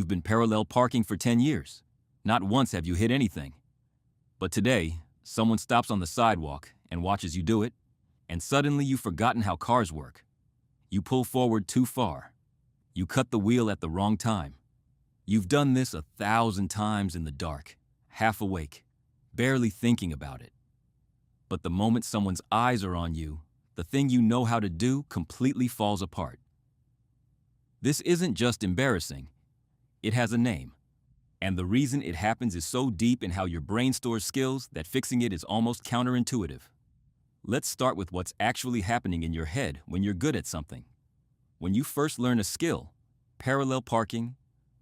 You've been parallel parking for 10 years. Not once have you hit anything. But today, someone stops on the sidewalk and watches you do it, and suddenly you've forgotten how cars work. You pull forward too far. You cut the wheel at the wrong time. You've done this 1,000 times in the dark, half awake, barely thinking about it. But the moment someone's eyes are on you, the thing you know how to do completely falls apart. This isn't just embarrassing. It has a name. And the reason it happens is so deep in how your brain stores skills that fixing it is almost counterintuitive. Let's start with what's actually happening in your head when you're good at something. When you first learn a skill, parallel parking,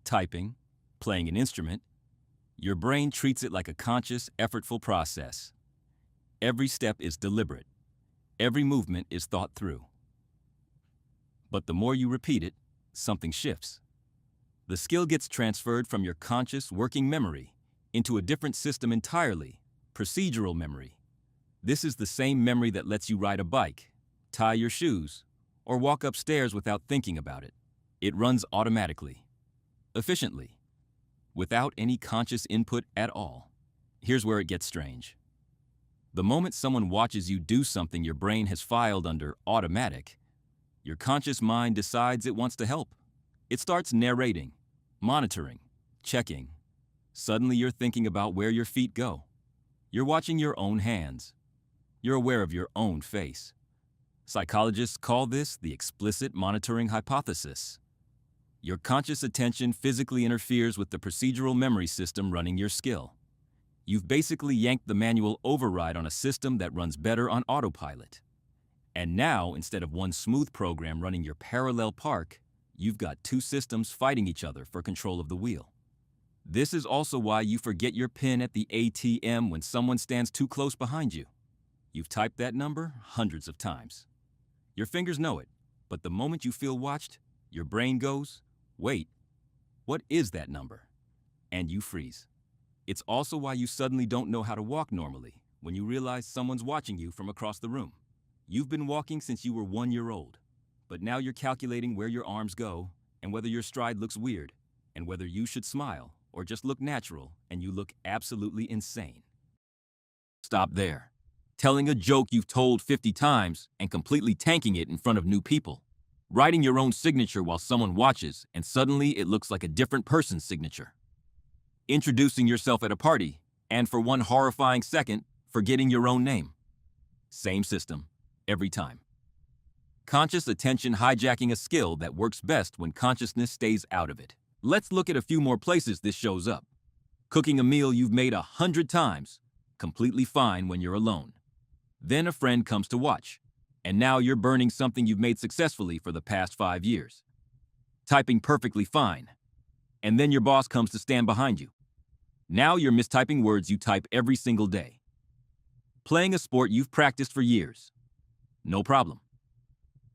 typing, playing an instrument, your brain treats it like a conscious, effortful process. Every step is deliberate. Every movement is thought through. But the more you repeat it, something shifts. The skill gets transferred from your conscious working memory into a different system entirely, procedural memory. This is the same memory that lets you ride a bike, tie your shoes, or walk upstairs without thinking about it. It runs automatically, efficiently, without any conscious input at all. Here's where it gets strange. The moment someone watches you do something your brain has filed under automatic, your conscious mind decides it wants to help. It starts narrating, monitoring, checking. Suddenly you're thinking about where your feet go. You're watching your own hands. You're aware of your own face. Psychologists call this the Explicit Monitoring Hypothesis. Your conscious attention physically interferes with the procedural memory system running your skill. You've basically yanked the manual override on a system that runs better on autopilot. And now, instead of one smooth program running your parallel park, you've got two systems fighting each other for control of the wheel. This is also why you forget your PIN at the ATM when someone stands too close behind you. You've typed that number hundreds of times. Your fingers know it, but the moment you feel watched, your brain goes, "Wait, what is that number?" And you freeze. It's also why you suddenly don't know how to walk normally when you realize someone's watching you from across the room. You've been walking since you were 1 year old, but now you're calculating where your arms go and whether your stride looks weird and whether you should smile or just look natural, and you look absolutely insane. Stop there. Telling a joke you've told 50 times and completely tanking it in front of new people. Writing your own signature while someone watches and suddenly it looks like a different person's signature. Introducing yourself at a party and for one horrifying second, forgetting your own name. Same system, every time. Conscious attention hijacking a skill that works best when consciousness stays out of it. Let's look at a few more places this shows up. Cooking a meal you've made 100 times, completely fine when you're alone. Then a friend comes to watch, and now you're burning something you've made successfully for the past 5 years. Typing perfectly fine, and then your boss comes to stand behind you. Now you're mistyping words you type every single day. Playing a sport you've practiced for years. No problem.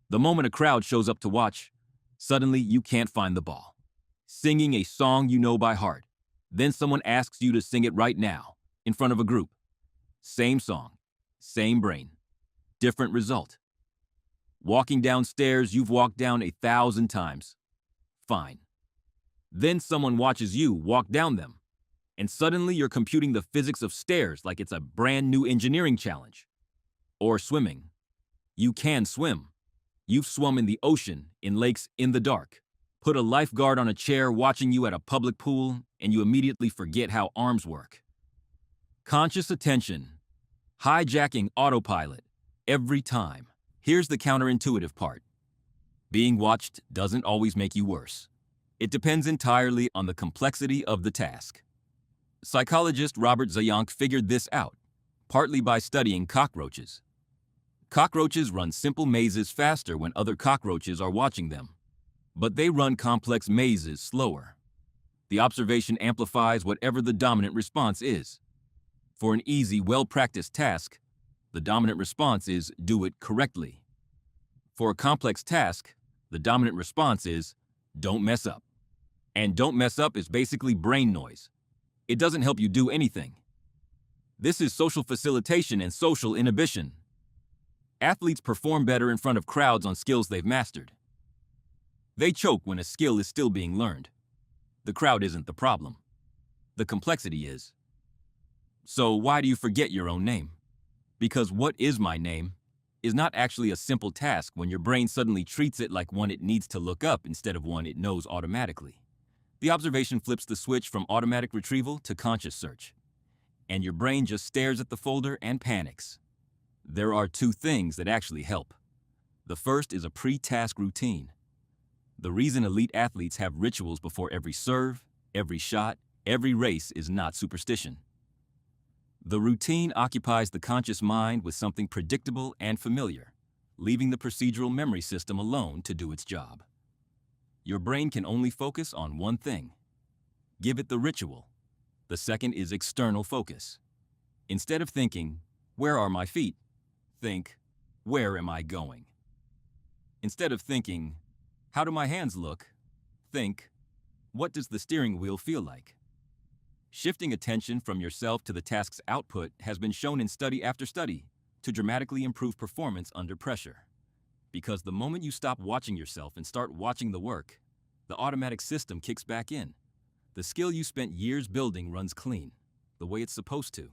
The moment a crowd shows up to watch, suddenly you can't find the ball. Singing a song you know by heart. Then someone asks you to sing it right now, in front of a group. Same song, same brain, different result. Walking downstairs you've walked down 1,000 times. Fine. Then someone watches you walk down them, and suddenly you're computing the physics of stairs like it's a brand new engineering challenge. Or swimming. You can swim. You've swum in the ocean, in lakes, in the dark. Put a lifeguard on a chair watching you at a public pool, and you immediately forget how arms work. Conscious attention. Hijacking autopilot. Every time. Here's the counterintuitive part. Being watched doesn't always make you worse. It depends entirely on the complexity of the task. Psychologist Robert Zajonc figured this out, partly by studying cockroaches. Cockroaches run simple mazes faster when other cockroaches are watching them, but they run complex mazes slower. The observation amplifies whatever the dominant response is. For an easy, well-practiced task, the dominant response is do it correctly. For a complex task, the dominant response is don't mess up. And don't mess up is basically brain noise. It doesn't help you do anything. This is social facilitation and social inhibition. Athletes perform better in front of crowds on skills they've mastered. They choke when a skill is still being learned. The crowd isn't the problem. The complexity is. So why do you forget your own name? Because what is my name is not actually a simple task when your brain suddenly treats it like one it needs to look up instead of one it knows automatically. The observation flips the switch from automatic retrieval to conscious search, and your brain just stares at the folder and panics. There are two things that actually help. The first is a pre-task routine. The reason elite athletes have rituals before every serve, every shot, every race is not superstition. The routine occupies the conscious mind with something predictable and familiar, leaving the procedural memory system alone to do its job. Your brain can only focus on one thing. Give it the ritual. The second is external focus. Instead of thinking, "Where are my feet?" think, "Where am I going?" Instead of thinking, "How do my hands look?" think, "What does the steering wheel feel like?" Shifting attention from yourself to the task's output has been shown in study after study to dramatically improve performance under pressure. Because the moment you stop watching yourself and start watching the work, the automatic system kicks back in. The skill you spent years building runs clean, the way it's supposed to.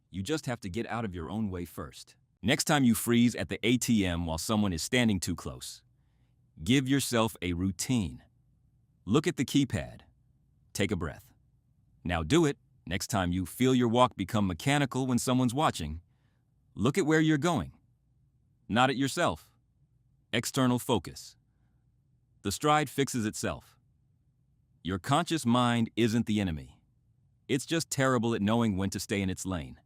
You just have to get out of your own way first. Next time you freeze at the ATM while someone is standing too close, give yourself a routine. Look at the keypad. Take a breath. Now do it next time you feel your walk become mechanical when someone's watching. Look at where you're going, not at yourself. External focus. The stride fixes itself. Your conscious mind isn't the enemy. It's just terrible at knowing when to stay in its lane.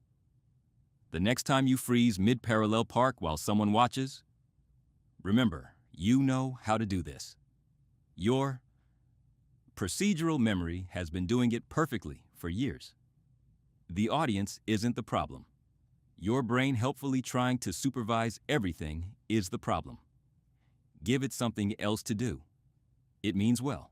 The next time you freeze mid-parallel park while someone watches, remember, you know how to do this. Your procedural memory has been doing it perfectly for years. The audience isn't the problem. Your brain helpfully trying to supervise everything is the problem. Give it something else to do. It means well.